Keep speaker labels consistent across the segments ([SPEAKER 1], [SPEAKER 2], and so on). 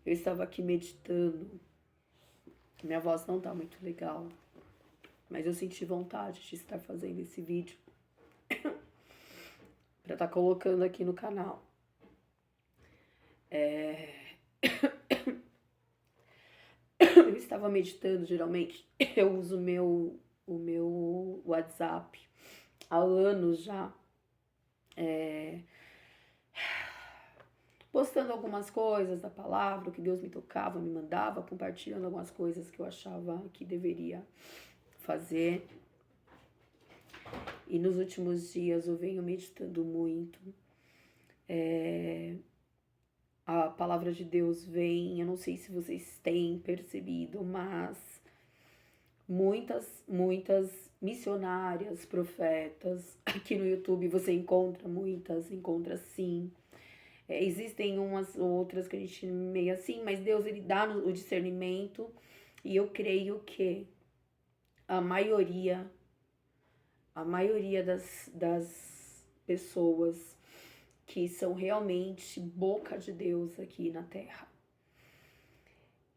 [SPEAKER 1] Eu estava aqui meditando. Minha voz não tá muito legal, mas eu senti vontade de estar fazendo esse vídeo para estar colocando aqui no canal. Eu estava meditando, geralmente eu uso o meu WhatsApp há anos já, postando algumas coisas da palavra, o que Deus me tocava, me mandava, compartilhando algumas coisas que eu achava que deveria fazer. E nos últimos dias eu venho meditando muito. A palavra de Deus vem, eu não sei se vocês têm percebido, mas muitas missionárias, profetas, aqui no YouTube você encontra encontra sim. Existem umas outras que a gente meio assim, mas Deus ele dá o discernimento e eu creio que a maioria das pessoas que são realmente boca de Deus aqui na Terra,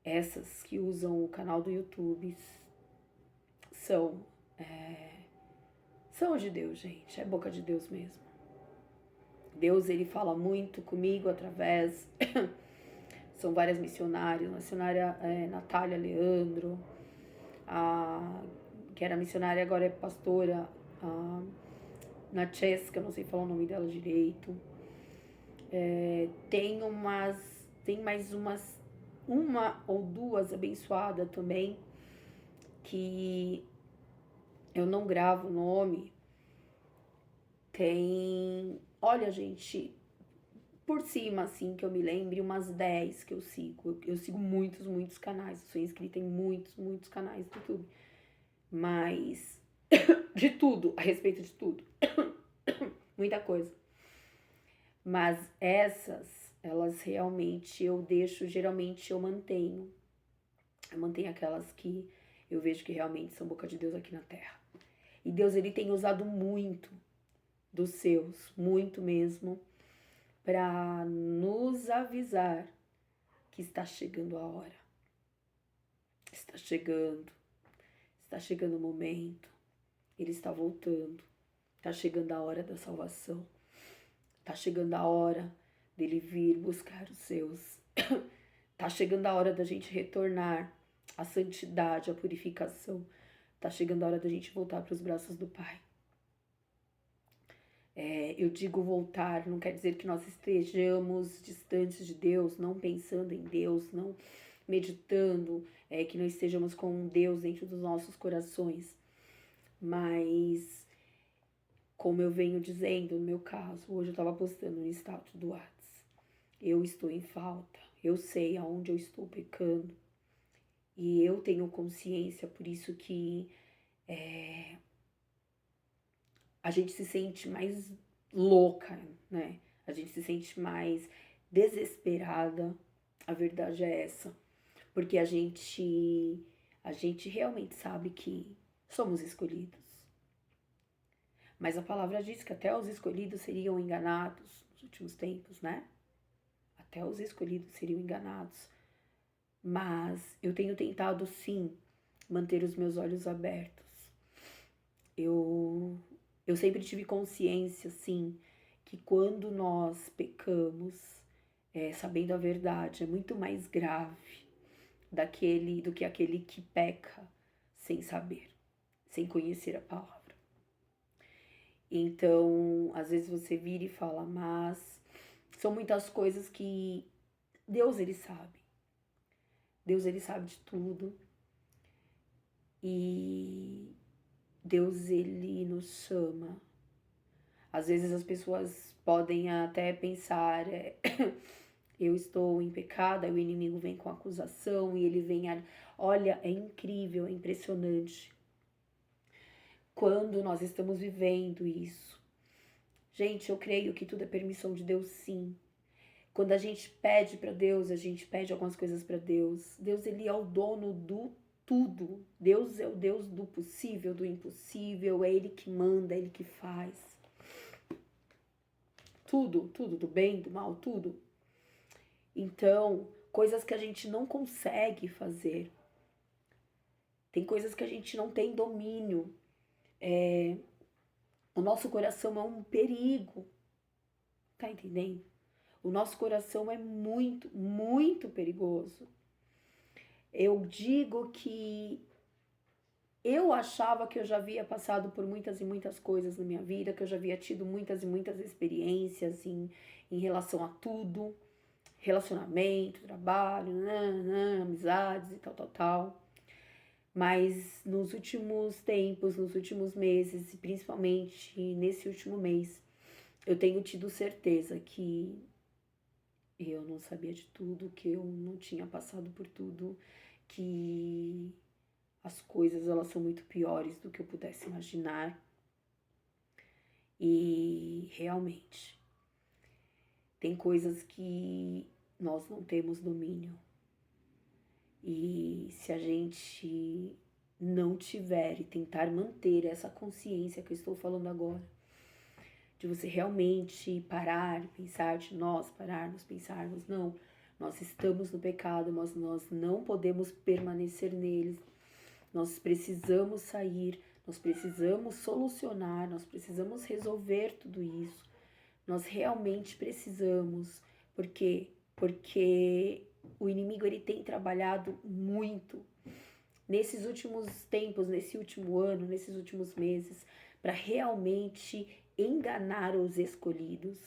[SPEAKER 1] essas que usam o canal do YouTube, são de Deus, gente, é boca de Deus mesmo. Deus, ele fala muito comigo através, são várias missionárias, a missionária Natália Leandro, que era missionária, agora é pastora, Natcheska, não sei falar o nome dela direito. Tem mais uma ou duas abençoadas também, que eu não gravo o nome. Olha, gente, por cima, assim, que eu me lembre, umas 10 que eu sigo. Eu sigo muitos canais, eu sou inscrita em muitos canais do YouTube. Mas, de tudo, a respeito de tudo. Muita coisa. Mas elas realmente eu deixo, geralmente eu mantenho. Eu mantenho aquelas que eu vejo que realmente são boca de Deus aqui na Terra. E Deus, ele tem usado muito dos seus, muito mesmo, para nos avisar que está chegando a hora. Está chegando o momento, ele está voltando, está chegando a hora da salvação, está chegando a hora dele vir buscar os seus, está chegando a hora da gente retornar à santidade, à purificação, está chegando a hora da gente voltar para os braços do Pai. Eu digo voltar, não quer dizer que nós estejamos distantes de Deus, não pensando em Deus, não meditando, que não estejamos com Deus dentro dos nossos corações. Mas, como eu venho dizendo no meu caso, hoje eu estava postando no status do WhatsApp, eu estou em falta, eu sei aonde eu estou pecando, e eu tenho consciência, por isso que a gente se sente mais louca, né? A gente se sente mais desesperada. A verdade é essa. Porque a gente realmente sabe que somos escolhidos. Mas a palavra diz que até os escolhidos seriam enganados nos últimos tempos, né? Até os escolhidos seriam enganados. Mas eu tenho tentado, sim, manter os meus olhos abertos. Eu sempre tive consciência, sim, que quando nós pecamos, sabendo a verdade, é muito mais grave do que aquele que peca sem saber, sem conhecer a palavra. Então, às vezes você vira e fala, mas são muitas coisas que Deus, ele sabe. Deus, ele sabe de tudo. E Deus, ele nos chama. Às vezes as pessoas podem até pensar, eu estou em pecado, aí o inimigo vem com acusação e ele vem... Olha, é incrível, é impressionante quando nós estamos vivendo isso. Gente, eu creio que tudo é permissão de Deus, sim. Quando a gente pede para Deus, a gente pede algumas coisas para Deus. Deus, ele é o dono do tudo. Deus é o Deus do possível, do impossível. É ele que manda, é ele que faz. Tudo, do bem, do mal, tudo. Então, coisas que a gente não consegue fazer. Tem coisas que a gente não tem domínio. O nosso coração é um perigo. Tá entendendo? O nosso coração é muito, muito perigoso. Eu digo que eu achava que eu já havia passado por muitas e muitas coisas na minha vida, que eu já havia tido muitas e muitas experiências em relação a tudo, relacionamento, trabalho, amizades e tal. Mas nos últimos tempos, nos últimos meses, e principalmente nesse último mês, eu tenho tido certeza que eu não sabia de tudo, que eu não tinha passado por tudo, que as coisas elas são muito piores do que eu pudesse imaginar. E realmente tem coisas que nós não temos domínio. E se a gente não tiver e tentar manter essa consciência que eu estou falando agora, de você realmente parar, pensar, de nós pararmos, pensarmos, não, nós estamos no pecado, mas nós não podemos permanecer neles. Nós precisamos sair, nós precisamos solucionar, nós precisamos resolver tudo isso. Nós realmente precisamos. Por quê? Porque o inimigo ele tem trabalhado muito nesses últimos tempos, nesse último ano, nesses últimos meses, para realmente enganar os escolhidos.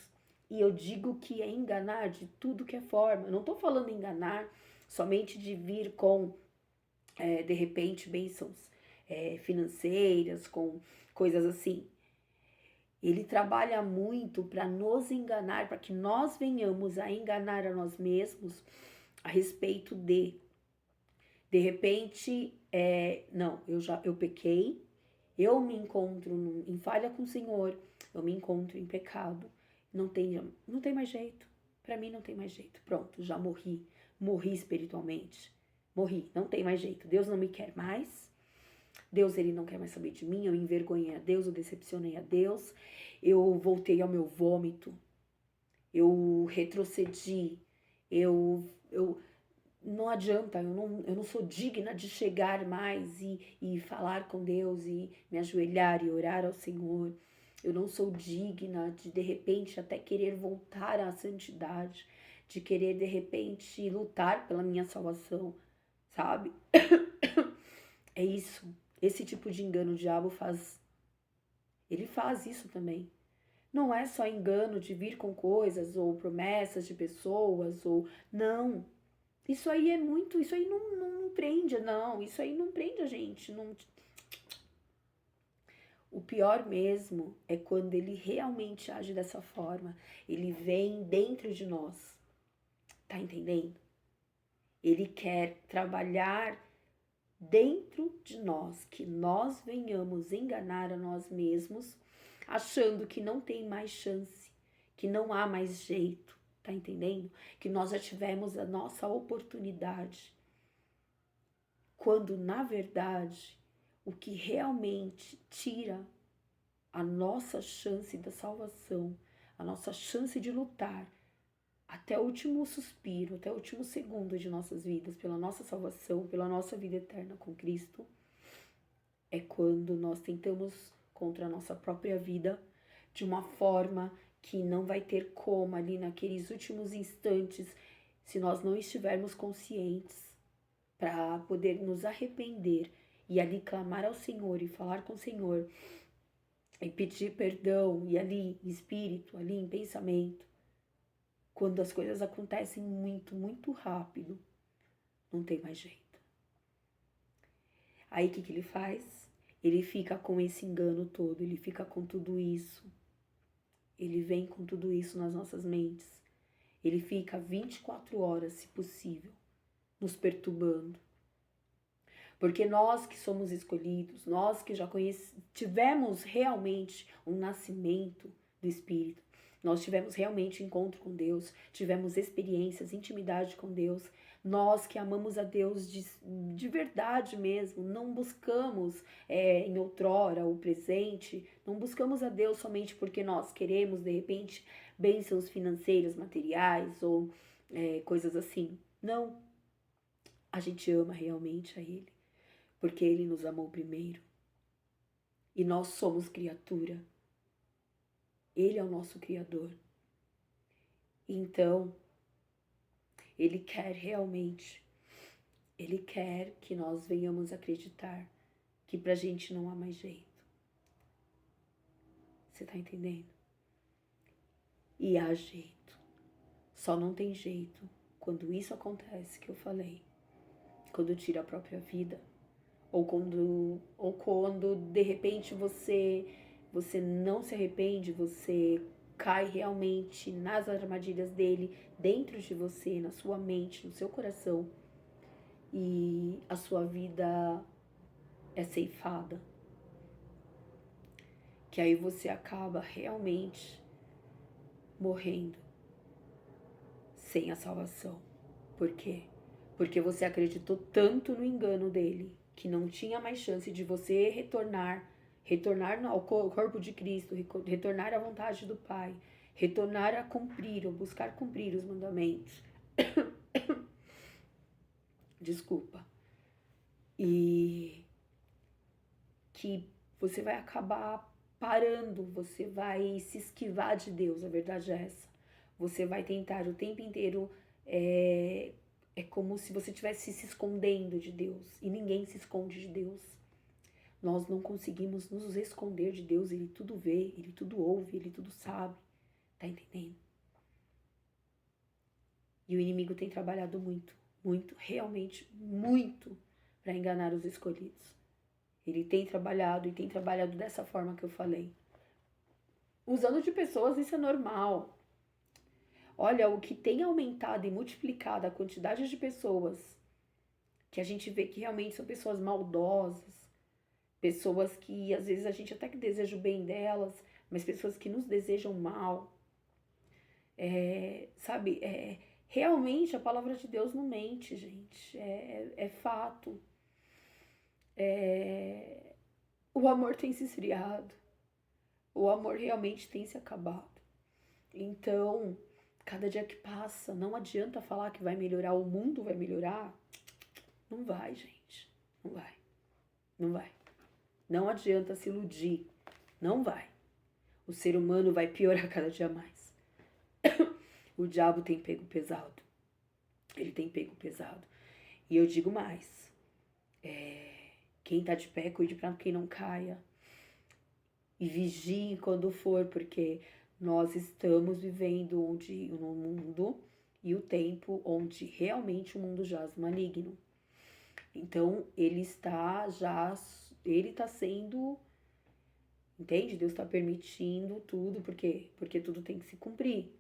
[SPEAKER 1] E eu digo que é enganar de tudo que é forma. Eu não estou falando enganar somente de vir com de repente, bênçãos financeiras, com coisas assim. Ele trabalha muito para nos enganar, para que nós venhamos a enganar a nós mesmos a respeito de repente, não, eu pequei, eu me encontro em falha com o Senhor, eu me encontro em pecado, não tem mais jeito, para mim não tem mais jeito, pronto, já morri espiritualmente. Morri, não tem mais jeito. Deus não me quer mais. Deus, ele não quer mais saber de mim. Eu envergonhei a Deus, eu decepcionei a Deus. Eu voltei ao meu vômito. Eu retrocedi. Eu não adianta, eu não sou digna de chegar mais e falar com Deus e me ajoelhar e orar ao Senhor. Eu não sou digna de repente, até querer voltar à santidade, de querer, de repente, lutar pela minha salvação. Sabe? É isso. Esse tipo de engano o diabo faz. Ele faz isso também. Não é só engano de vir com coisas ou promessas de pessoas ou não. Isso aí é muito, isso aí não prende, não. Isso aí não prende a gente. Não... O pior mesmo é quando ele realmente age dessa forma. Ele vem dentro de nós. Tá entendendo? Ele quer trabalhar dentro de nós, que nós venhamos enganar a nós mesmos, achando que não tem mais chance, que não há mais jeito, tá entendendo? Que nós já tivemos a nossa oportunidade. Quando, na verdade, o que realmente tira a nossa chance da salvação, a nossa chance de lutar, até o último suspiro, até o último segundo de nossas vidas, pela nossa salvação, pela nossa vida eterna com Cristo, é quando nós tentamos contra a nossa própria vida de uma forma que não vai ter como ali naqueles últimos instantes, se nós não estivermos conscientes, para poder nos arrepender e ali clamar ao Senhor e falar com o Senhor e pedir perdão e ali em espírito, ali em pensamento. Quando as coisas acontecem muito, muito rápido, não tem mais jeito. Aí o que ele faz? Ele fica com esse engano todo, ele fica com tudo isso. Ele vem com tudo isso nas nossas mentes. Ele fica 24 horas, se possível, nos perturbando. Porque nós que somos escolhidos, nós que já tivemos realmente um nascimento do Espírito, nós tivemos realmente encontro com Deus, tivemos experiências, intimidade com Deus. Nós que amamos a Deus de verdade mesmo, não buscamos em outrora o presente, não buscamos a Deus somente porque nós queremos, de repente, bênçãos financeiras, materiais ou coisas assim. Não, a gente ama realmente a Ele, porque Ele nos amou primeiro. E nós somos criatura. Ele é o nosso Criador. Então, Ele quer realmente, Ele quer que nós venhamos acreditar que pra gente não há mais jeito. Você tá entendendo? E há jeito. Só não tem jeito quando isso acontece que eu falei. Quando tira a própria vida. Ou quando de repente você não se arrepende, você cai realmente nas armadilhas dele, dentro de você, na sua mente, no seu coração, e a sua vida é ceifada. Que aí você acaba realmente morrendo sem a salvação. Por quê? Porque você acreditou tanto no engano dele que não tinha mais chance de você retornar ao corpo de Cristo, retornar à vontade do Pai, retornar a cumprir ou buscar cumprir os mandamentos. Desculpa. E que você vai acabar parando, você vai se esquivar de Deus, a verdade é essa. Você vai tentar o tempo inteiro, é como se você estivesse se escondendo de Deus, e ninguém se esconde de Deus. Nós não conseguimos nos esconder de Deus, Ele tudo vê, Ele tudo ouve, Ele tudo sabe, tá entendendo? E o inimigo tem trabalhado muito, muito, realmente muito, para enganar os escolhidos. Ele tem trabalhado e tem trabalhado dessa forma que eu falei. Usando de pessoas, isso é normal. Olha, o que tem aumentado e multiplicado a quantidade de pessoas que a gente vê que realmente são pessoas maldosas, pessoas que às vezes a gente até que deseja o bem delas, mas pessoas que nos desejam mal. Sabe, realmente a palavra de Deus não mente, gente. É fato. O amor tem se esfriado. O amor realmente tem se acabado. Então, cada dia que passa, não adianta falar que vai melhorar, o mundo vai melhorar. Não vai, gente. Não vai. Não vai. Não adianta se iludir. Não vai. O ser humano vai piorar cada dia mais. O diabo tem pego pesado. Ele tem pego pesado. E eu digo mais. Quem tá de pé, cuide pra quem não caia. E vigie quando for, porque nós estamos vivendo no mundo e o tempo onde realmente o mundo jaz maligno. Então, ele tá sendo, entende? Deus está permitindo tudo, por quê? Porque tudo tem que se cumprir.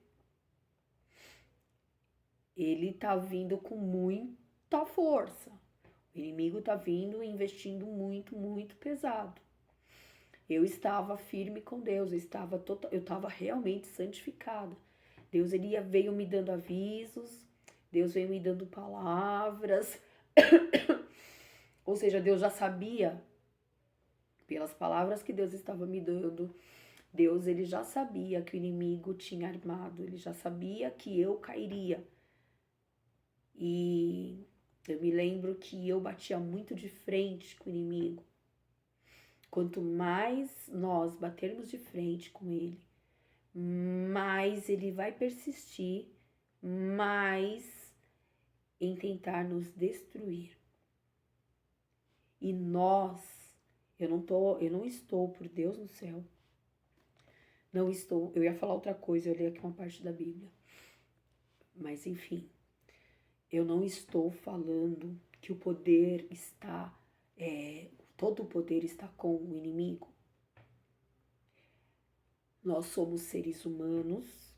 [SPEAKER 1] Ele tá vindo com muita força. O inimigo tá vindo investindo muito, muito pesado. Eu estava firme com Deus, eu estava realmente santificada. Deus veio me dando avisos, Deus veio me dando palavras. Ou seja, Deus já sabia, pelas palavras que Deus estava me dando, Deus ele já sabia que o inimigo tinha armado, ele já sabia que eu cairia. E eu me lembro que eu batia muito de frente com o inimigo. Quanto mais nós batermos de frente com ele, mais ele vai persistir, mais em tentar nos destruir. E nós, eu não estou por Deus no céu. Não estou, eu ia falar outra coisa, eu li aqui uma parte da Bíblia. Mas enfim, eu não estou falando que o poder está, todo o poder está com o inimigo. Nós somos seres humanos,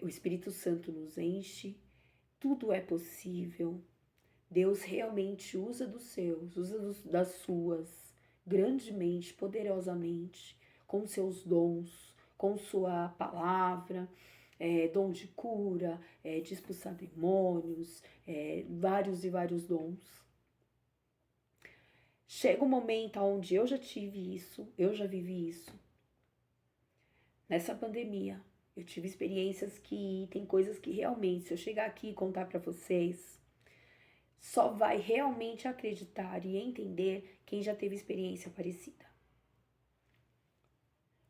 [SPEAKER 1] o Espírito Santo nos enche, tudo é possível. Deus realmente usa dos seus, das suas, grandemente, poderosamente, com seus dons, com sua palavra, dom de cura, de expulsar demônios, vários e vários dons. Chega um momento onde eu já tive isso, eu já vivi isso. Nessa pandemia, Eu tive experiências que tem coisas que realmente, se eu chegar aqui e contar para vocês, só vai realmente acreditar e entender quem já teve experiência parecida.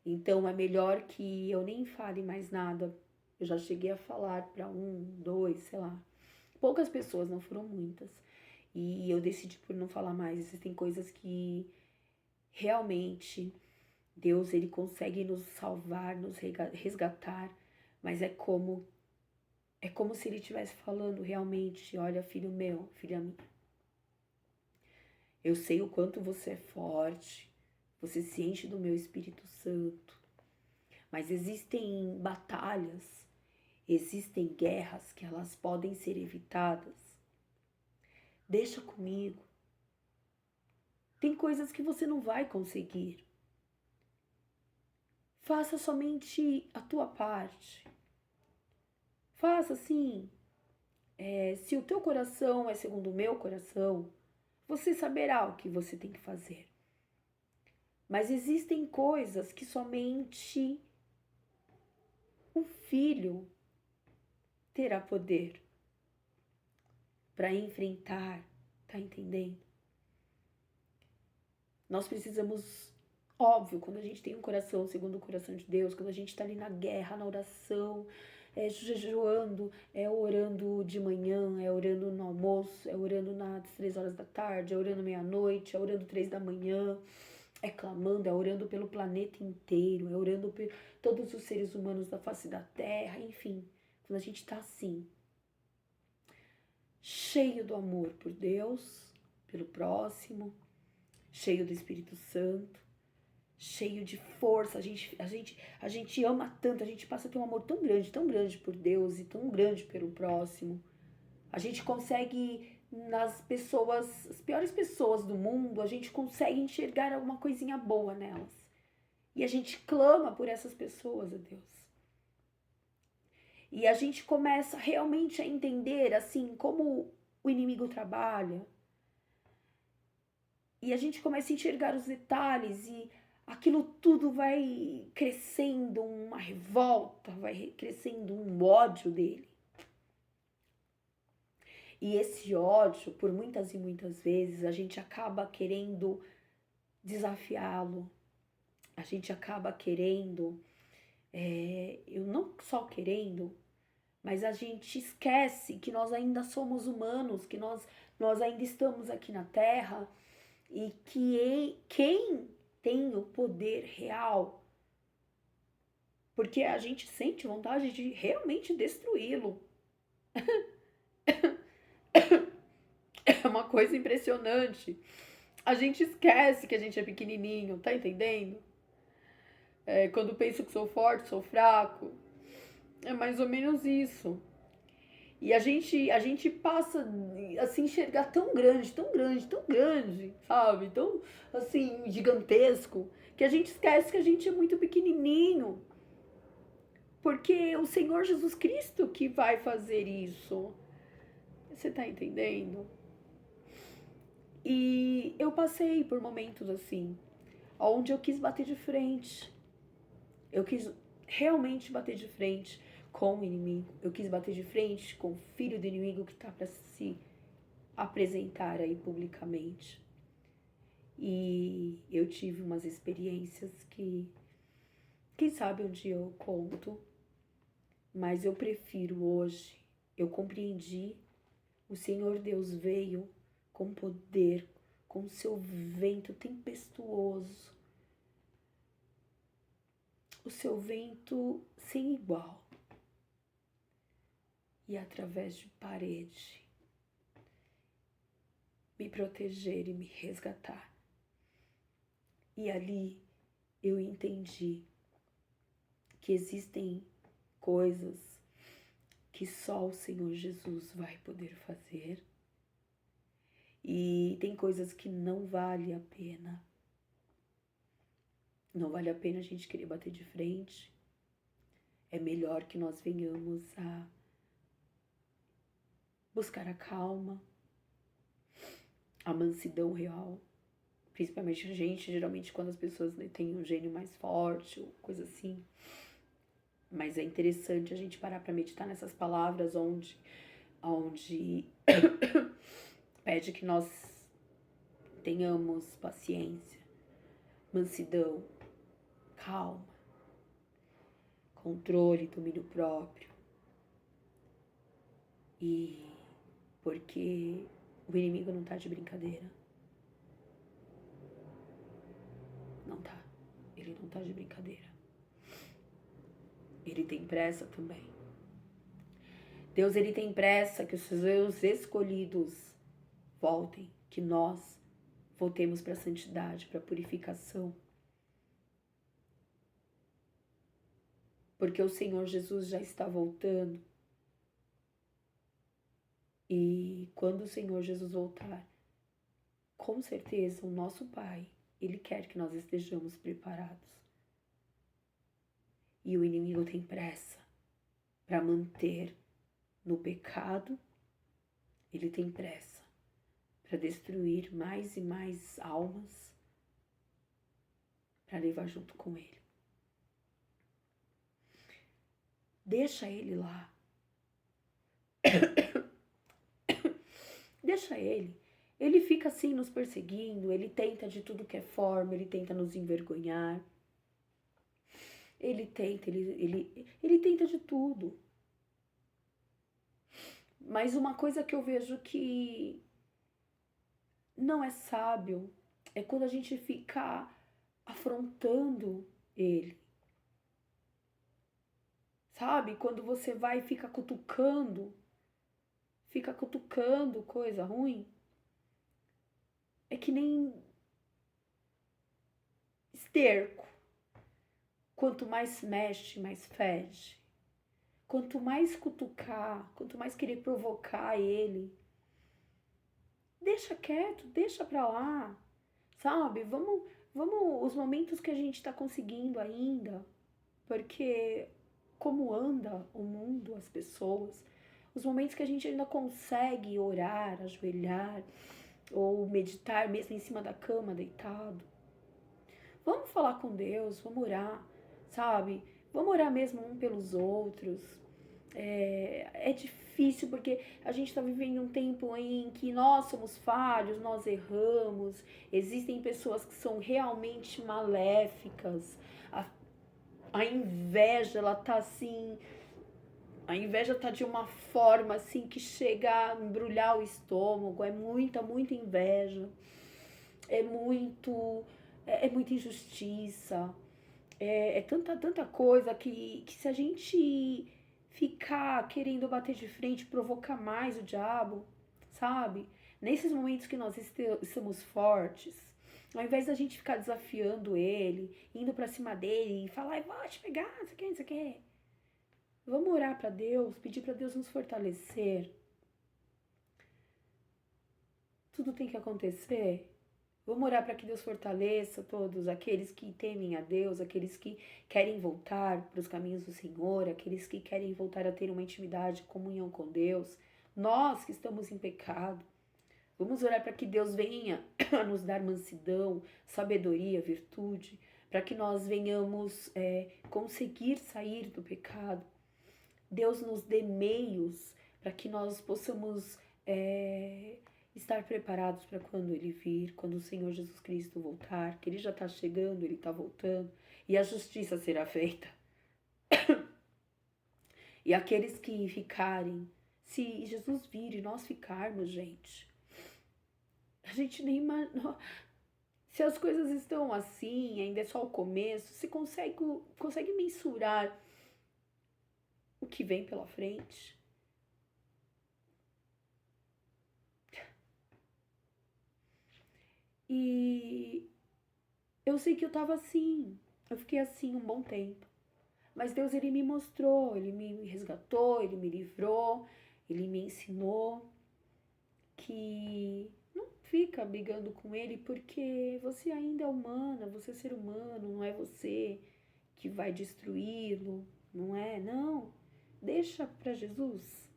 [SPEAKER 1] Então é melhor que eu nem fale mais nada. Eu já cheguei a falar para 1, 2, sei lá. Poucas pessoas, não foram muitas. E eu decidi por não falar mais. Existem coisas que realmente Deus, ele consegue nos salvar, nos resgatar, mas é como se ele estivesse falando realmente, olha, filho meu, filha minha, eu sei o quanto você é forte, você se enche do meu Espírito Santo, mas existem batalhas, existem guerras que elas podem ser evitadas. Deixa comigo. Tem coisas que você não vai conseguir. Faça somente a tua parte. Faça assim. Se o teu coração é segundo o meu coração, você saberá o que você tem que fazer. Mas existem coisas que somente o filho terá poder para enfrentar, tá entendendo? Nós precisamos, óbvio, quando a gente tem um coração segundo o coração de Deus, quando a gente está ali na guerra, na oração, jejuando, orando de manhã, orando no almoço, orando nas 3 horas da tarde, orando meia-noite, orando 3 da manhã, clamando, orando pelo planeta inteiro, orando por todos os seres humanos da face da terra, enfim. Quando a gente está assim, cheio do amor por Deus, pelo próximo, cheio do Espírito Santo, cheio de força, a gente ama tanto, a gente passa a ter um amor tão grande por Deus e tão grande pelo próximo. A gente consegue, nas pessoas, as piores pessoas do mundo, a gente consegue enxergar alguma coisinha boa nelas. E a gente clama por essas pessoas, a Deus. E a gente começa realmente a entender, assim, como o inimigo trabalha. E a gente começa a enxergar os detalhes e aquilo tudo vai crescendo uma revolta, vai crescendo um ódio dele. E esse ódio, por muitas e muitas vezes, a gente acaba querendo desafiá-lo. A gente acaba querendo, eu não só querendo, mas a gente esquece que nós ainda somos humanos, que nós ainda estamos aqui na Terra e que quem tem o poder real, porque a gente sente vontade de realmente destruí-lo. É uma coisa impressionante. A gente esquece que a gente é pequenininho, tá entendendo? Quando penso que sou forte, sou fraco. É mais ou menos isso. E a gente passa a se enxergar tão grande, sabe? Tão, assim, gigantesco, que a gente esquece que a gente é muito pequenininho. Porque o Senhor Jesus Cristo que vai fazer isso. Você tá entendendo? E eu passei por momentos assim, onde eu quis bater de frente. Eu quis realmente bater de frente com o inimigo. Eu quis bater de frente com o filho do inimigo que está para se apresentar aí publicamente. E eu tive umas experiências que, quem sabe um dia eu conto, mas eu prefiro hoje. Eu compreendi, o Senhor Deus veio com poder, com seu vento tempestuoso, o seu vento sem igual, e através de parede, me proteger e me resgatar. E ali eu entendi que existem coisas que só o Senhor Jesus vai poder fazer. E tem coisas que não vale a pena. Não vale a pena a gente querer bater de frente. É melhor que nós venhamos a buscar a calma, a mansidão real. Principalmente a gente, geralmente quando as pessoas têm um gênio mais forte ou coisa assim. Mas é interessante a gente parar para meditar nessas palavras onde pede que nós tenhamos paciência, mansidão, calma, controle, domínio próprio. E porque o inimigo não tá de brincadeira. Não tá. Ele não tá de brincadeira. Ele tem pressa também. Deus, ele tem pressa que os seus escolhidos voltem, que nós voltemos para a santidade, para a purificação. Porque o Senhor Jesus já está voltando. E quando o Senhor Jesus voltar, com certeza o nosso Pai, ele quer que nós estejamos preparados. E o inimigo tem pressa para manter no pecado, ele tem pressa para destruir mais e mais almas, para levar junto com ele. Deixa ele lá. Deixa ele. Ele fica assim nos perseguindo, ele tenta de tudo que é forma, ele tenta nos envergonhar. Ele tenta de tudo. Mas uma coisa que eu vejo que não é sábio é quando a gente fica afrontando ele. Sabe? Quando você vai e fica cutucando coisa ruim. É que nem esterco. Quanto mais mexe, mais fede. Quanto mais cutucar, quanto mais querer provocar ele, deixa quieto, deixa pra lá, sabe? Vamos, os momentos que a gente tá conseguindo ainda, porque como anda o mundo, as pessoas, os momentos que a gente ainda consegue orar, ajoelhar, ou meditar mesmo em cima da cama, deitado. Vamos falar com Deus, vamos orar, sabe? Vamos orar mesmo um pelos outros. É difícil porque a gente está vivendo um tempo em que nós somos falhos, nós erramos, existem pessoas que são realmente maléficas, a inveja, ela tá assim, a inveja tá de uma forma assim que chega a embrulhar o estômago, é muita inveja, é muita injustiça, tanta coisa que se a gente ficar querendo bater de frente, provocar mais o diabo, sabe? Nesses momentos que nós estamos fortes, ao invés da gente ficar desafiando ele, indo pra cima dele e falar, vou te pegar, isso aqui. Vamos orar pra Deus, pedir pra Deus nos fortalecer. Tudo tem que acontecer. Vamos orar para que Deus fortaleça todos aqueles que temem a Deus, aqueles que querem voltar para os caminhos do Senhor, aqueles que querem voltar a ter uma intimidade, comunhão com Deus. Nós que estamos em pecado, vamos orar para que Deus venha a nos dar mansidão, sabedoria, virtude, para que nós venhamos conseguir sair do pecado. Deus nos dê meios para que nós possamos estar preparados para quando ele vir, quando o Senhor Jesus Cristo voltar, que ele já está chegando, ele está voltando, e a justiça será feita. E aqueles que ficarem, se Jesus vir e nós ficarmos, gente, a gente nem imagina. Se as coisas estão assim, ainda é só o começo, você consegue mensurar o que vem pela frente? E eu sei que eu tava assim, eu fiquei assim um bom tempo. Mas Deus, ele me mostrou, ele me resgatou, ele me livrou, ele me ensinou que não fica brigando com ele porque você ainda é humana, você é ser humano, não é você que vai destruí-lo, não é? Não, deixa pra Jesus.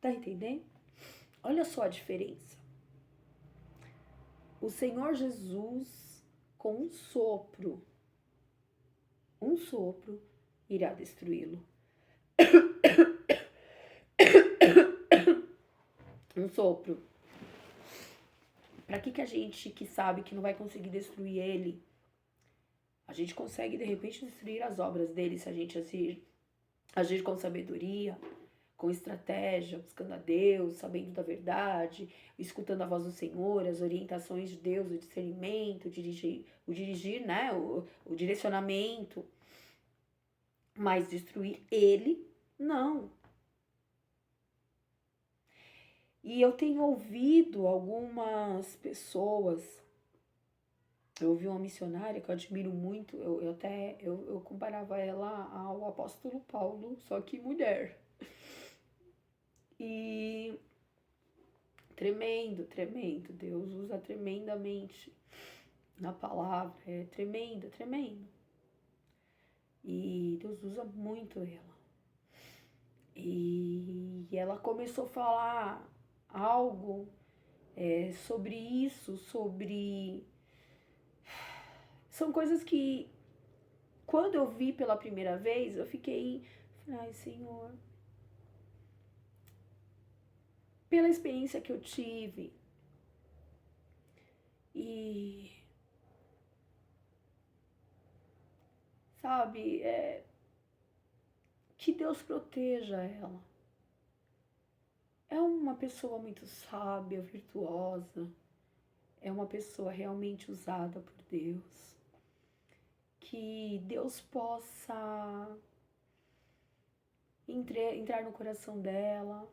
[SPEAKER 1] Tá entendendo? Olha só a diferença. O Senhor Jesus, com um sopro, irá destruí-lo. Um sopro. Para que a gente que sabe que não vai conseguir destruir ele, a gente consegue de repente destruir as obras dele se a gente agir com sabedoria, com estratégia, buscando a Deus, sabendo da verdade, escutando a voz do Senhor, as orientações de Deus, o discernimento, o dirigir, né, o direcionamento. Mas destruir ele, não. E eu tenho ouvido algumas pessoas, eu ouvi uma missionária que eu admiro muito, eu comparava ela ao apóstolo Paulo, só que mulher. E tremendo, Deus usa tremendamente na palavra, é tremendo. E Deus usa muito ela. E ela começou a falar algo sobre isso, São coisas que, quando eu vi pela primeira vez, eu fiquei, ai, Senhor, pela experiência que eu tive, e, sabe, que Deus proteja ela. É uma pessoa muito sábia, virtuosa, é uma pessoa realmente usada por Deus. Que Deus possa entrar no coração dela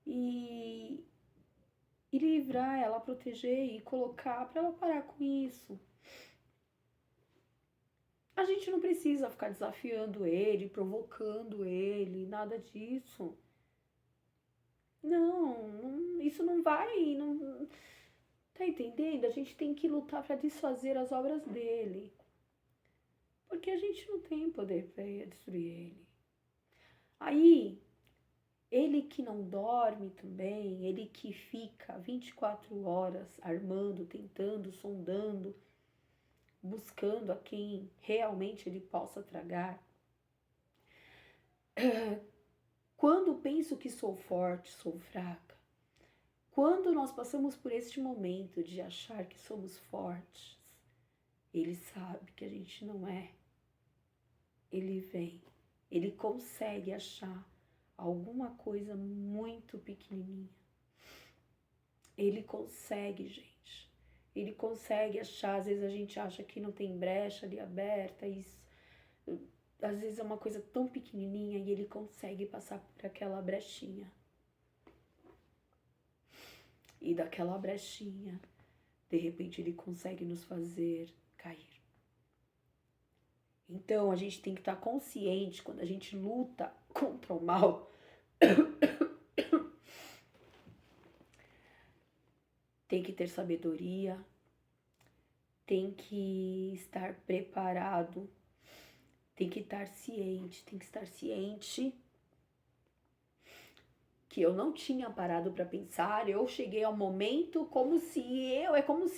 [SPEAKER 1] e livrar ela, proteger e colocar para ela parar com isso. A gente não precisa ficar desafiando ele, provocando ele, nada disso. Não, isso não vai, não, tá entendendo? A gente tem que lutar para desfazer as obras dele. Porque a gente não tem poder para destruir ele. Aí, ele que não dorme também, ele que fica 24 horas armando, tentando, sondando, buscando a quem realmente ele possa tragar. Quando penso que sou forte, sou fraca. Quando nós passamos por este momento de achar que somos fortes, ele sabe que a gente não é. Ele vem, ele consegue achar alguma coisa muito pequenininha. Ele consegue, gente. Ele consegue achar, às vezes a gente acha que não tem brecha ali aberta, isso. Às vezes é uma coisa tão pequenininha e ele consegue passar por aquela brechinha. E daquela brechinha, de repente ele consegue nos fazer cair. Então a gente tem que estar consciente quando a gente luta contra o mal. Tem que ter sabedoria, tem que estar preparado, tem que estar ciente que eu não tinha parado para pensar, eu cheguei ao momento como se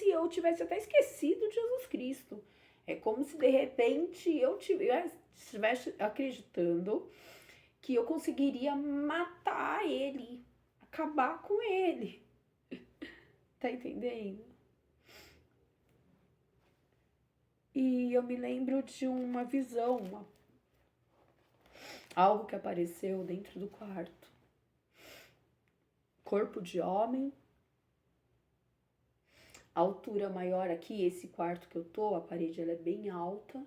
[SPEAKER 1] eu tivesse até esquecido de Jesus Cristo. É como se de repente eu estivesse acreditando que eu conseguiria matar ele, acabar com ele. Tá entendendo? E eu me lembro de uma visão, algo que apareceu dentro do quarto. Corpo de homem, altura maior aqui, esse quarto que eu tô, a parede ela é bem alta,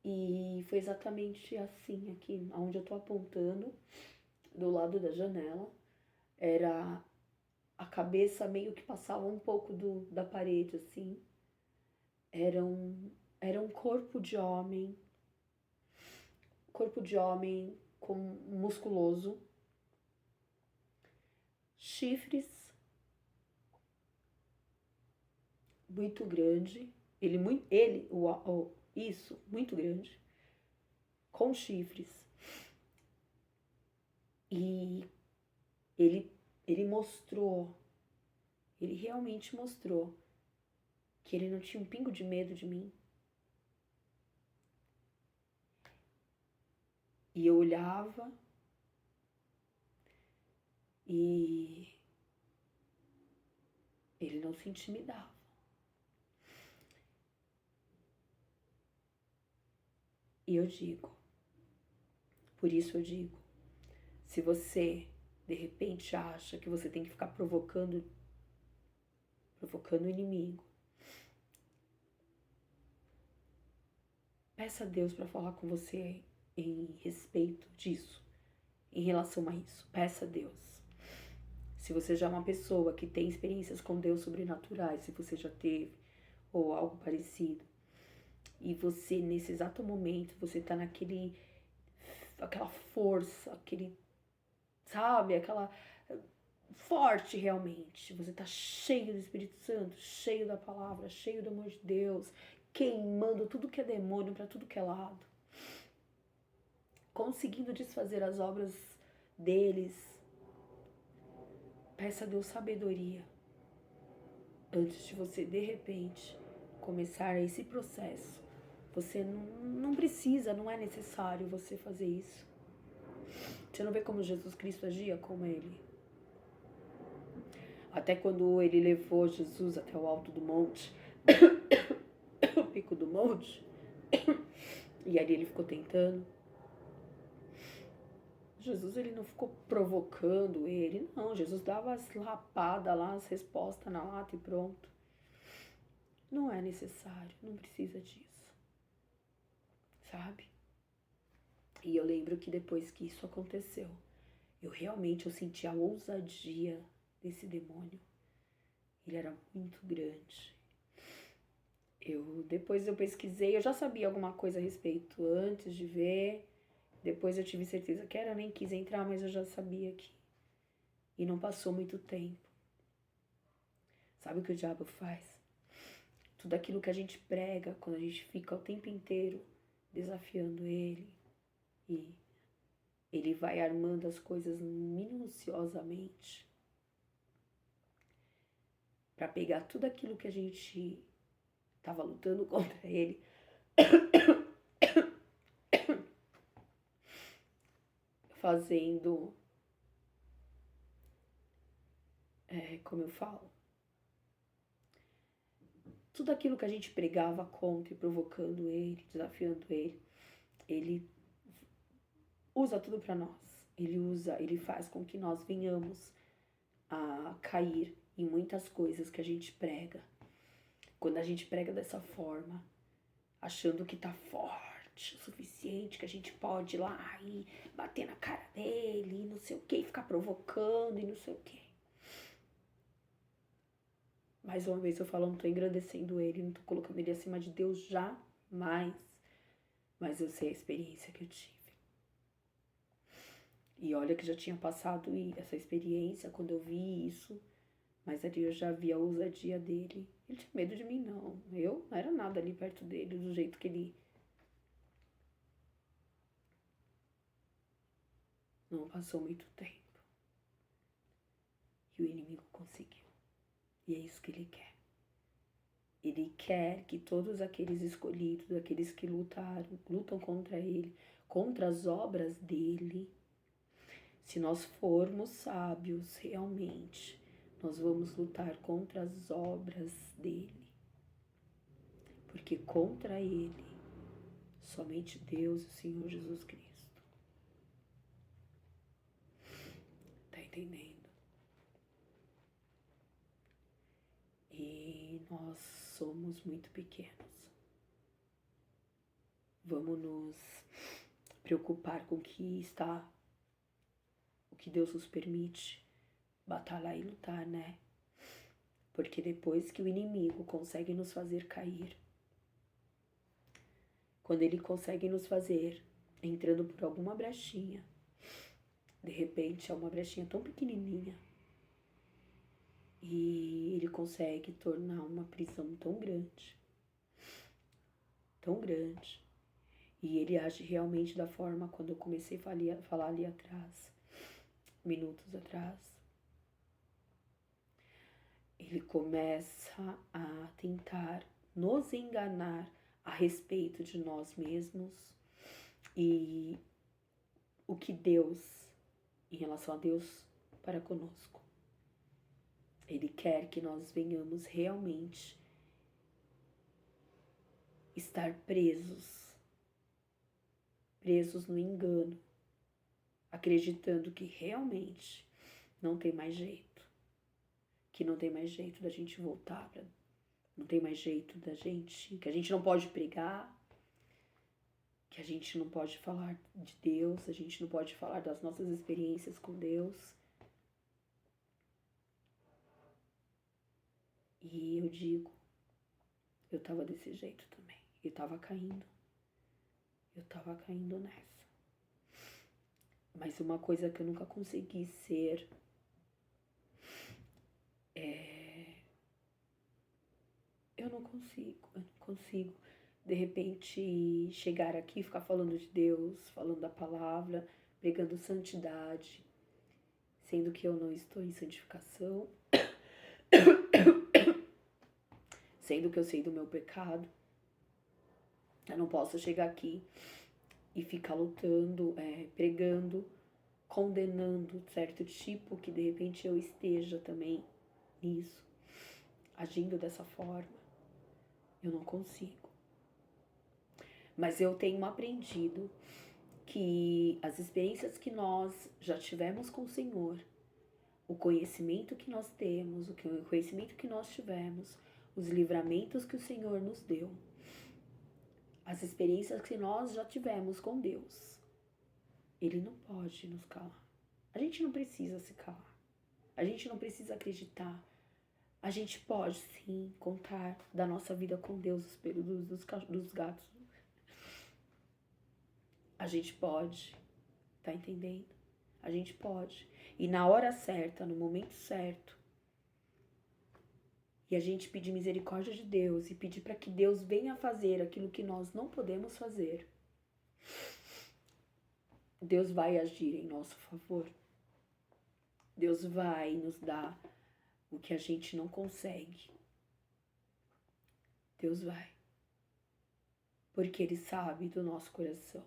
[SPEAKER 1] e foi exatamente assim aqui, onde eu tô apontando, do lado da janela, era a cabeça meio que passava um pouco da parede, assim, era um corpo de homem com musculoso, chifres, muito grande, muito grande, com chifres. E ele realmente mostrou que ele não tinha um pingo de medo de mim. E eu olhava e ele não se intimidava. E eu digo, por isso eu digo, se você de repente acha que você tem que ficar provocando o inimigo, peça a Deus para falar com você em respeito disso, em relação a isso. Peça a Deus. Se você já é uma pessoa que tem experiências com Deus sobrenaturais, se você já teve, ou algo parecido, e você, nesse exato momento, você tá aquela força, sabe, aquela forte realmente, você tá cheio do Espírito Santo, cheio da palavra, cheio do amor de Deus, queimando tudo que é demônio para tudo que é lado, conseguindo desfazer as obras deles. Peça a Deus sabedoria antes de você, de repente, começar esse processo. Você não precisa, não é necessário você fazer isso. Você não vê como Jesus Cristo agia com ele? Até quando ele levou Jesus até o alto do monte, o pico do monte, e ali ele ficou tentando. Jesus, ele não ficou provocando ele, não. Jesus dava as lapadas lá, as respostas na lata e pronto. Não é necessário, não precisa disso, sabe? E eu lembro que depois que isso aconteceu, eu senti a ousadia desse demônio. Ele era muito grande. Depois eu pesquisei, eu já sabia alguma coisa a respeito antes de ver. Depois eu tive certeza que era, eu nem quis entrar, mas eu já sabia que. E não passou muito tempo. Sabe o que o diabo faz? Tudo aquilo que a gente prega, quando a gente fica o tempo inteiro desafiando ele, e ele vai armando as coisas minuciosamente para pegar tudo aquilo que a gente estava lutando contra ele. Fazendo, como eu falo, tudo aquilo que a gente pregava contra e provocando ele, desafiando ele usa tudo para nós. Ele faz com que nós venhamos a cair em muitas coisas que a gente prega. Quando a gente prega dessa forma, achando que tá forte o suficiente, que a gente pode ir lá e bater na cara dele, e não sei o que, ficar provocando e não sei o que. Mais uma vez eu falo, não tô engrandecendo ele, não tô colocando ele acima de Deus jamais. Mas eu sei a experiência que eu tive. E olha que já tinha passado essa experiência quando eu vi isso, mas ali eu já vi a ousadia dele. Ele tinha medo de mim, não. Eu não era nada ali perto dele, do jeito que ele... Não passou muito tempo. E o inimigo conseguiu. E é isso que ele quer. Ele quer que todos aqueles escolhidos, aqueles que lutam contra ele, contra as obras dele, se nós formos sábios realmente, nós vamos lutar contra as obras dele. Porque contra ele, somente Deus e o Senhor Jesus Cristo. Tá entendendo? E nós somos muito pequenos. Vamos nos preocupar com o que Deus nos permite batalhar e lutar, né? Porque depois que o inimigo consegue nos fazer cair, quando ele consegue nos fazer entrando por alguma brechinha, de repente é uma brechinha tão pequenininha, e ele consegue tornar uma prisão tão grande, e ele age realmente da forma quando eu comecei a falar ali atrás, minutos atrás. Ele começa a tentar nos enganar a respeito de nós mesmos e o que Deus, em relação a Deus, para conosco. Ele quer que nós venhamos realmente estar presos no engano, acreditando que realmente não tem mais jeito, que não tem mais jeito da gente voltar, não tem mais jeito da gente, que a gente não pode pregar, que a gente não pode falar de Deus, a gente não pode falar das nossas experiências com Deus. E eu digo, eu tava desse jeito também, eu tava caindo nessa. Mas uma coisa que eu nunca consegui ser eu não consigo de repente chegar aqui, ficar falando de Deus, falando da palavra, pregando santidade, sendo que eu não estou em santificação, sendo que eu sei do meu pecado. Eu não posso chegar aqui e ficar lutando, pregando, condenando certo tipo que de repente eu esteja também nisso, agindo dessa forma. Eu não consigo. Mas eu tenho aprendido que as experiências que nós já tivemos com o Senhor, o conhecimento que nós temos, o conhecimento que nós tivemos, os livramentos que o Senhor nos deu, as experiências que nós já tivemos com Deus, Ele não pode nos calar. A gente não precisa se calar. A gente não precisa acreditar. A gente pode sim contar da nossa vida com Deus, os períodos dos gatos. A gente pode, tá entendendo? A gente pode. E na hora certa, no momento certo, e a gente pedir misericórdia de Deus e pedir para que Deus venha fazer aquilo que nós não podemos fazer, Deus vai agir em nosso favor. Deus vai nos dar o que a gente não consegue. Deus vai. Porque Ele sabe do nosso coração.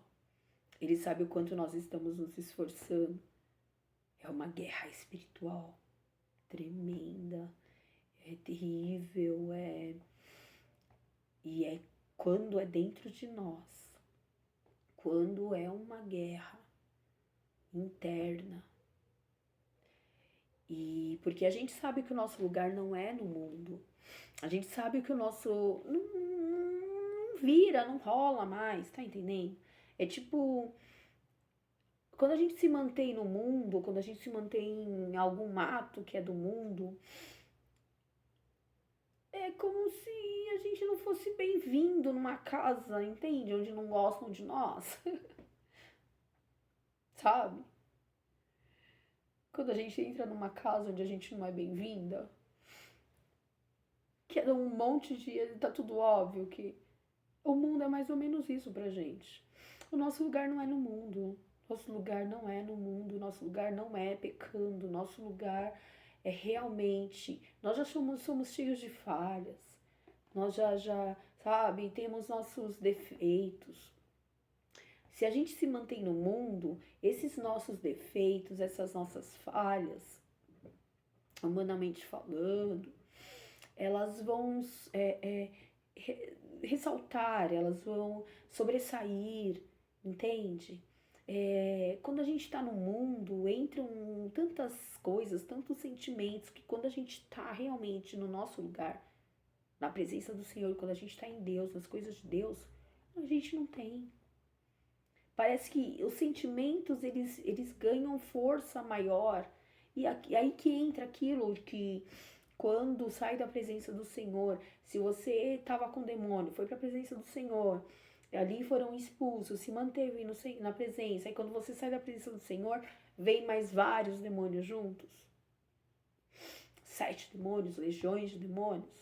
[SPEAKER 1] Ele sabe o quanto nós estamos nos esforçando. É uma guerra espiritual tremenda, é terrível, e é quando é dentro de nós, quando é uma guerra interna. E porque a gente sabe que o nosso lugar não é no mundo. A gente sabe que o nosso não vira, não rola mais, tá entendendo? É tipo, quando a gente se mantém no mundo, quando a gente se mantém em algum mato que é do mundo, é como se a gente não fosse bem-vindo numa casa, entende? Onde não gostam de nós. Sabe? Quando a gente entra numa casa onde a gente não é bem-vinda, que é um monte de... Tá tudo óbvio que o mundo é mais ou menos isso pra gente. O nosso lugar não é no mundo. Nosso lugar não é no mundo. Nosso lugar não é pecando. Nosso lugar é realmente... Nós já somos cheios de falhas. Nós já, sabe, temos nossos defeitos. Se a gente se mantém no mundo, esses nossos defeitos, essas nossas falhas, humanamente falando, elas vão ressaltar, elas vão sobressair, entende? Quando a gente está no mundo, entram tantas coisas, tantos sentimentos, que quando a gente está realmente no nosso lugar, na presença do Senhor, quando a gente está em Deus, nas coisas de Deus, a gente não tem. Parece que os sentimentos, eles ganham força maior. E aí que entra aquilo que, quando sai da presença do Senhor, se você estava com demônio, foi para a presença do Senhor, ali foram expulsos, se manteve na presença, aí quando você sai da presença do Senhor, vem mais vários demônios juntos. 7 demônios, legiões de demônios.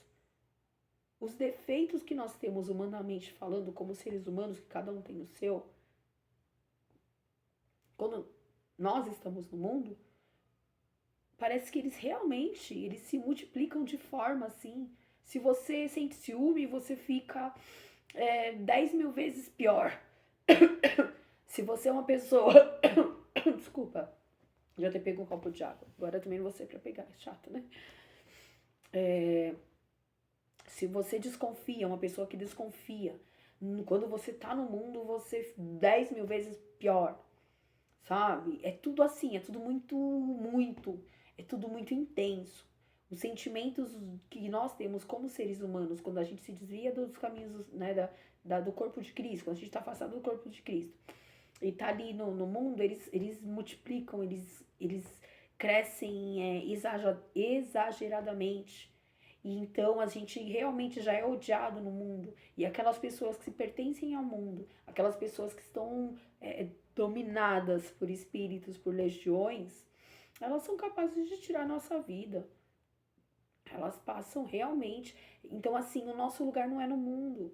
[SPEAKER 1] Os defeitos que nós temos humanamente falando, como seres humanos, que cada um tem o seu, quando nós estamos no mundo, parece que eles se multiplicam de forma assim. Se você sente ciúme, você fica 10 mil vezes pior. Se você é uma pessoa... Desculpa, já te pego um copo de água. Agora também não vou ser pra pegar, é chato, né? Se você desconfia, uma pessoa que desconfia, quando você tá no mundo, você 10 mil vezes pior, sabe? É tudo assim, é tudo é tudo muito intenso. Os sentimentos que nós temos como seres humanos, quando a gente se desvia dos caminhos, né, do corpo de Cristo, quando a gente tá afastado do corpo de Cristo, e tá ali no mundo, eles multiplicam, eles crescem exageradamente. E então a gente realmente já é odiado no mundo. E aquelas pessoas que se pertencem ao mundo, aquelas pessoas que estão dominadas por espíritos, por legiões, elas são capazes de tirar a nossa vida. Elas passam realmente. Então, assim, o nosso lugar não é no mundo.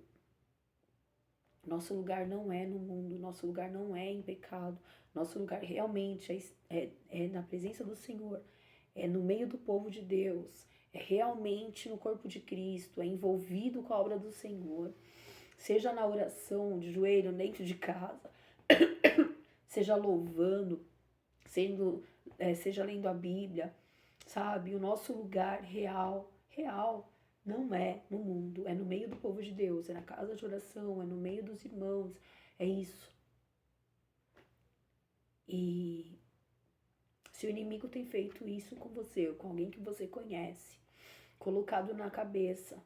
[SPEAKER 1] Nosso lugar não é no mundo, nosso lugar não é em pecado, nosso lugar realmente é na presença do Senhor, é no meio do povo de Deus, é realmente no corpo de Cristo, é envolvido com a obra do Senhor, seja na oração, de joelho, dentro de casa, seja louvando, seja lendo a Bíblia, sabe? O nosso lugar real não é no mundo, é no meio do povo de Deus, é na casa de oração, é no meio dos irmãos, é isso. E se o inimigo tem feito isso com você, ou com alguém que você conhece, colocado na cabeça,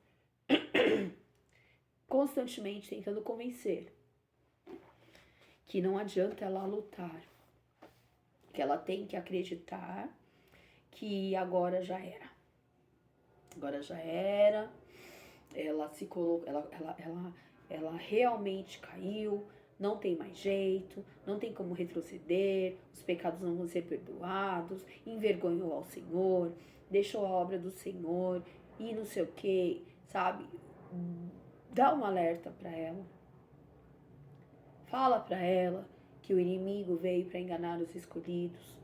[SPEAKER 1] constantemente tentando convencer que não adianta ela lutar, que ela tem que acreditar que agora já era. Agora já era, ela se colocou, ela realmente caiu, não tem mais jeito, não tem como retroceder, os pecados não vão ser perdoados, envergonhou ao Senhor, deixou a obra do Senhor e não sei o que, sabe? Dá um alerta para ela. Fala para ela que o inimigo veio para enganar os escolhidos.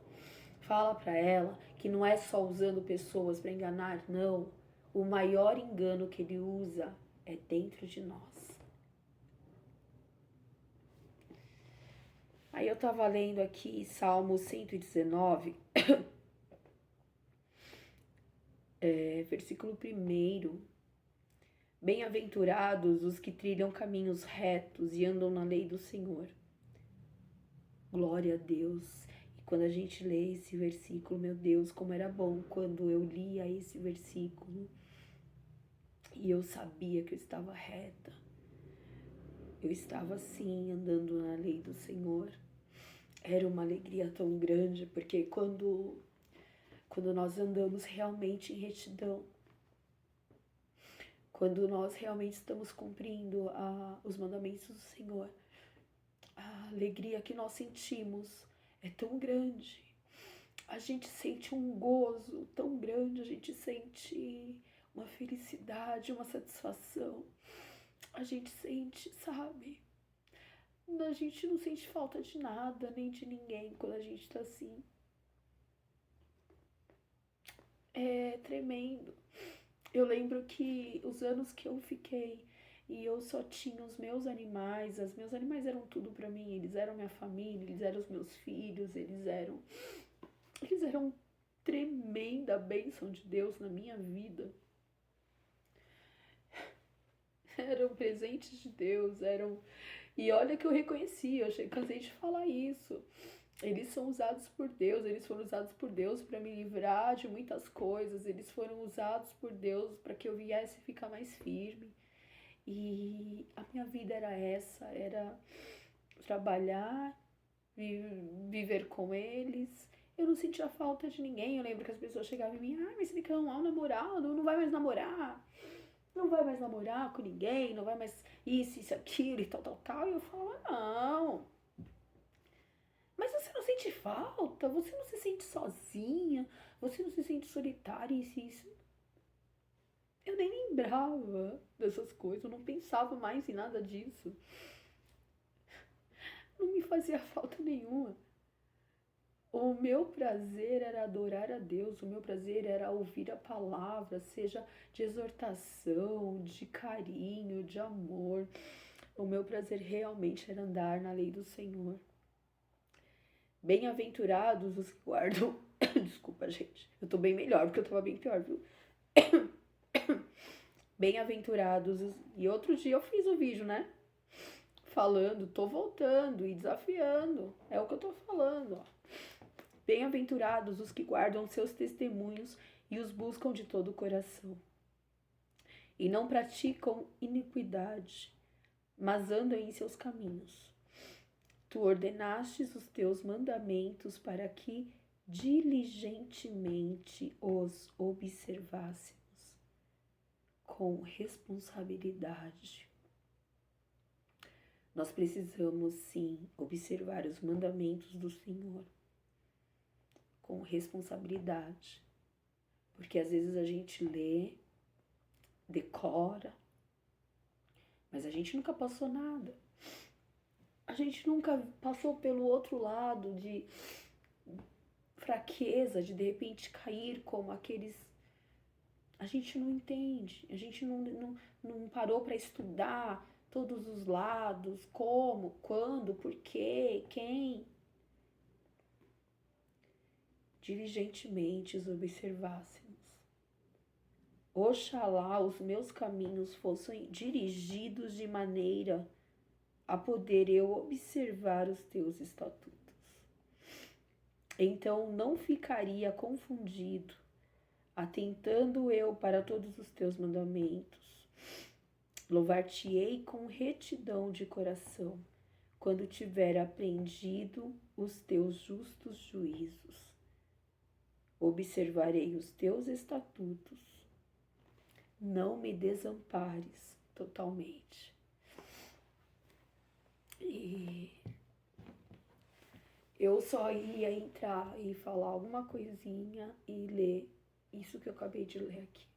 [SPEAKER 1] Fala para ela que não é só usando pessoas para enganar, não. O maior engano que ele usa é dentro de nós. Aí eu tava lendo aqui Salmo 119, versículo 1. Bem-aventurados os que trilham caminhos retos e andam na lei do Senhor. Glória a Deus. E quando a gente lê esse versículo, meu Deus, como era bom quando eu lia esse versículo e eu sabia que eu estava reta. Eu estava assim, andando na lei do Senhor. Era uma alegria tão grande, porque quando nós andamos realmente em retidão, quando nós realmente estamos cumprindo os mandamentos do Senhor, a alegria que nós sentimos é tão grande. A gente sente um gozo tão grande, a gente sente uma felicidade, uma satisfação. A gente sente, sabe? A gente não sente falta de nada, nem de ninguém quando a gente tá assim. É tremendo. Eu lembro que os anos que eu fiquei e eu só tinha os meus animais eram tudo pra mim, eles eram minha família, eles eram os meus filhos, eles eram tremenda bênção de Deus na minha vida. Eram presentes de Deus, E olha que eu reconheci, eu cansei de falar isso. Eles são usados por Deus, eles foram usados por Deus para me livrar de muitas coisas, eles foram usados por Deus para que eu viesse ficar mais firme. E a minha vida era essa, era trabalhar, viver com eles. Eu não sentia falta de ninguém. Eu lembro que as pessoas chegavam em mim, mas você tem que arrumar um namorado, não vai mais namorar. Não vai mais namorar com ninguém, não vai mais isso, aquilo e tal. E eu falava, não. Mas você não sente falta? Você não se sente sozinha? Você não se sente solitária? Isso. Eu nem lembrava dessas coisas, eu não pensava mais em nada disso. Não me fazia falta nenhuma. O meu prazer era adorar a Deus, o meu prazer era ouvir a palavra, seja de exortação, de carinho, de amor. O meu prazer realmente era andar na lei do Senhor. Bem-aventurados os que guardam. Desculpa, gente. Eu tô bem melhor, porque eu tava bem pior, viu? Bem-aventurados. E outro dia eu fiz o vídeo, né? Falando, tô voltando e desafiando. É o que eu tô falando, ó. Bem-aventurados os que guardam seus testemunhos e os buscam de todo o coração. E não praticam iniquidade, mas andam em seus caminhos. Tu ordenastes os teus mandamentos para que diligentemente os observássemos com responsabilidade. Nós precisamos, sim, observar os mandamentos do Senhor com responsabilidade, porque às vezes a gente lê, decora, mas a gente nunca passou nada. A gente nunca passou pelo outro lado de fraqueza, de repente cair como aqueles. A gente não entende, a gente não parou para estudar todos os lados, como, quando, por quê, quem. Diligentemente os observássemos. Oxalá os meus caminhos fossem dirigidos de maneira a poder eu observar os teus estatutos. Então não ficaria confundido, atentando eu para todos os teus mandamentos. Louvar-te-ei com retidão de coração, quando tiver aprendido os teus justos juízos. Observarei os teus estatutos, não me desampares totalmente. E eu só ia entrar e falar alguma coisinha e ler isso que eu acabei de ler aqui.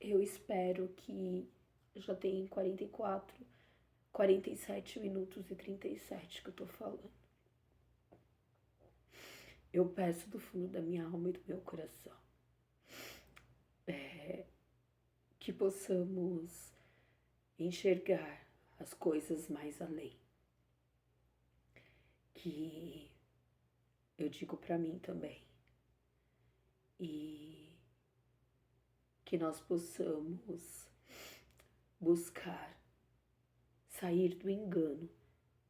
[SPEAKER 1] Eu espero que já tem 47 minutos e 37 que eu tô falando. Eu peço do fundo da minha alma e do meu coração que possamos enxergar as coisas mais além. Que eu digo para mim também. E que nós possamos buscar sair do engano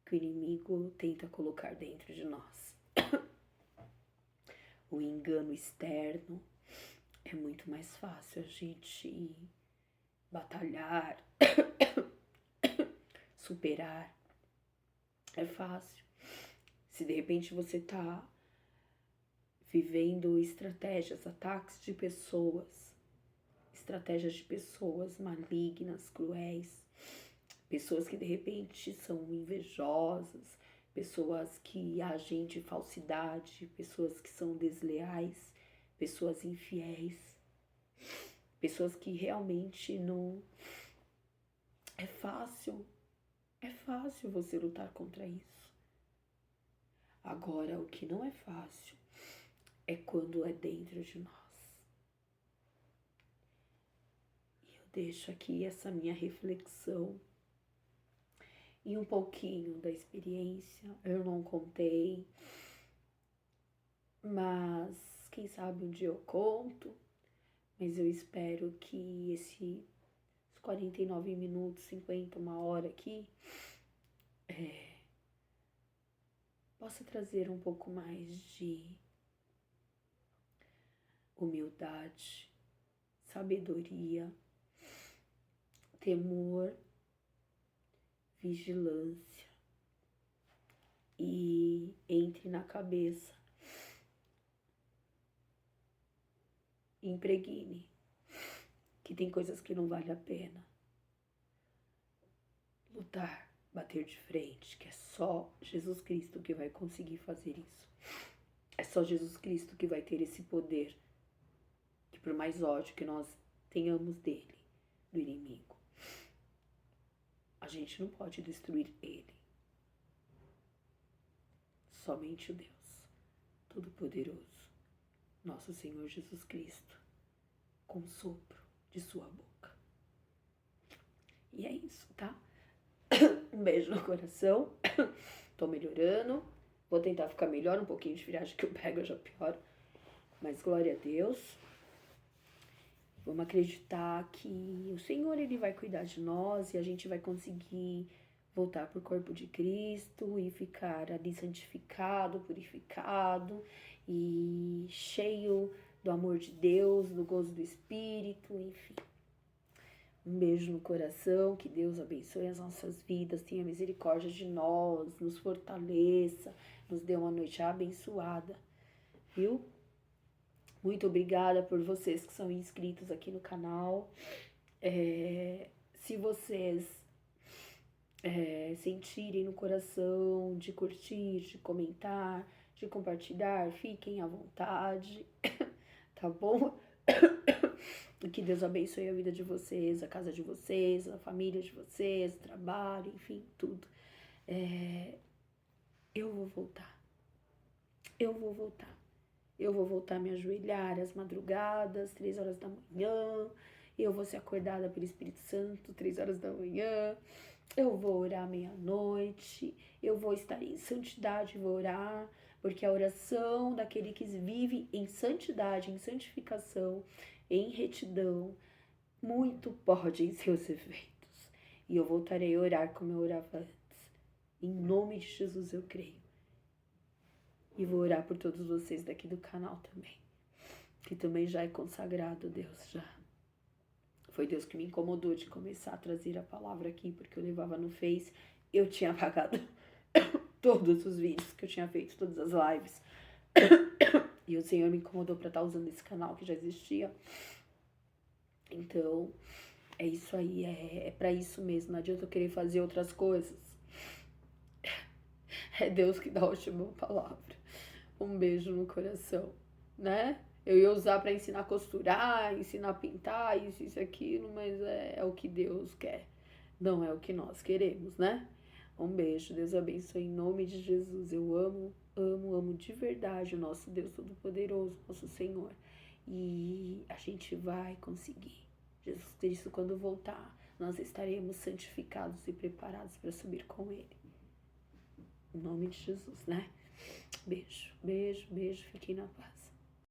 [SPEAKER 1] que o inimigo tenta colocar dentro de nós. O engano externo é muito mais fácil a gente batalhar, superar. É fácil. Se de repente você tá vivendo estratégias, ataques de pessoas, estratégias de pessoas malignas, cruéis, pessoas que de repente são invejosas, pessoas que agem de falsidade, pessoas que são desleais, pessoas infiéis, pessoas que realmente não... É fácil você lutar contra isso. Agora, o que não é fácil é quando é dentro de nós. E eu deixo aqui essa minha reflexão e um pouquinho da experiência. Eu não contei, mas quem sabe um dia eu conto. Mas eu espero que esses 49 minutos, 50, uma hora aqui, possa trazer um pouco mais de humildade, sabedoria, temor, vigilância e entre na cabeça, impregne que tem coisas que não vale a pena lutar, bater de frente, que é só Jesus Cristo que vai conseguir fazer isso. É só Jesus Cristo que vai ter esse poder, que por mais ódio que nós tenhamos dele, do inimigo, a gente não pode destruir ele. Somente o Deus Todo-Poderoso, nosso Senhor Jesus Cristo, com o sopro de sua boca. E é isso, tá? Um beijo no coração. Tô melhorando. Vou tentar ficar melhor, um pouquinho de friagem que eu pego, eu já pioro. Mas glória a Deus. Vamos acreditar que o Senhor, Ele vai cuidar de nós e a gente vai conseguir voltar pro corpo de Cristo e ficar ali santificado, purificado e cheio do amor de Deus, do gozo do Espírito, enfim. Um beijo no coração, que Deus abençoe as nossas vidas, tenha misericórdia de nós, nos fortaleça, nos dê uma noite abençoada, viu? Muito obrigada por vocês que são inscritos aqui no canal. Se vocês sentirem no coração de curtir, de comentar, de compartilhar, fiquem à vontade, tá bom? Que Deus abençoe a vida de vocês, a casa de vocês, a família de vocês, o trabalho, enfim, tudo. Eu vou voltar. Eu vou voltar. Eu vou voltar a me ajoelhar às madrugadas, 3 horas da manhã. Eu vou ser acordada pelo Espírito Santo, 3 horas da manhã. Eu vou orar meia-noite. Eu vou estar em santidade, vou orar. Porque a oração daquele que vive em santidade, em santificação, em retidão, muito pode em seus efeitos. E eu voltarei a orar como eu orava antes. Em nome de Jesus eu creio. E vou orar por todos vocês daqui do canal também. Que também já é consagrado, Deus, já. Foi Deus que me incomodou de começar a trazer a palavra aqui, porque eu levava no Face. Eu tinha apagado todos os vídeos que eu tinha feito, todas as lives. E o Senhor me incomodou para estar usando esse canal que já existia. Então, é isso aí, é para isso mesmo. Não adianta eu querer fazer outras coisas. É Deus que dá a última palavra. Um beijo no coração, né? Eu ia usar para ensinar a costurar, ensinar a pintar, isso, aquilo, mas é o que Deus quer. Não é o que nós queremos, né? Um beijo, Deus abençoe em nome de Jesus. Eu amo de verdade o nosso Deus Todo-Poderoso, nosso Senhor. E a gente vai conseguir. Jesus Cristo, quando voltar, nós estaremos santificados e preparados para subir com Ele. Em nome de Jesus, né? Beijo, beijo, beijo. Fiquem na paz.